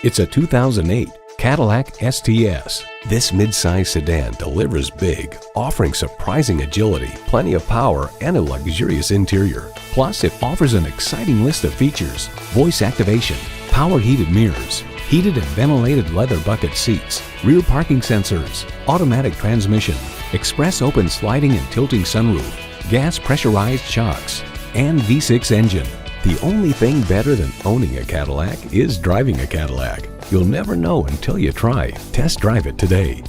It's a 2008 Cadillac STS. This midsize sedan delivers big, offering surprising agility, plenty of power, and a luxurious interior. Plus, it offers an exciting list of features: voice activation, power heated mirrors, heated and ventilated leather bucket seats, rear parking sensors, automatic transmission, express open sliding and tilting sunroof, gas pressurized shocks, and V6 engine. The only thing better than owning a Cadillac is driving a Cadillac. You'll never know until you try. Test drive it today.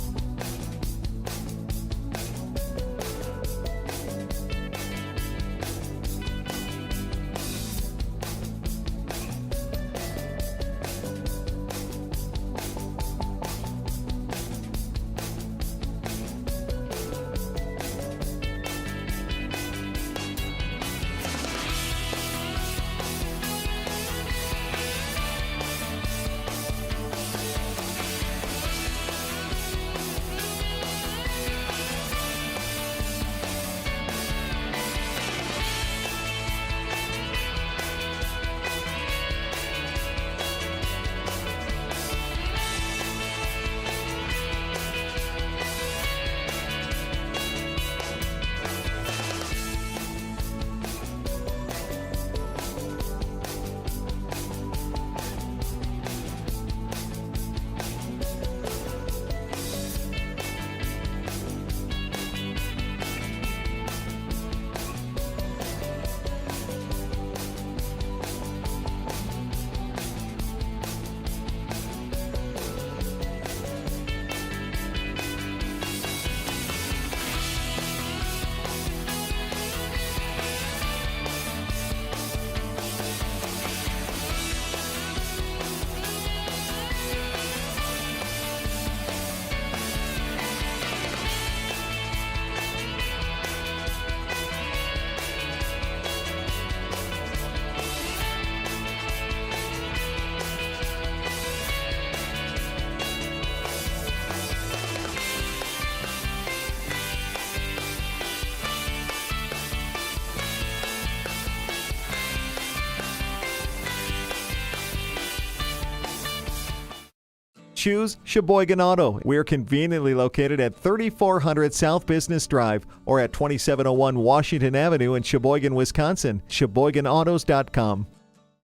Choose Sheboygan Auto. We're conveniently located at 3400 South Business Drive or at 2701 Washington Avenue in Sheboygan, Wisconsin. SheboyganAutos.com.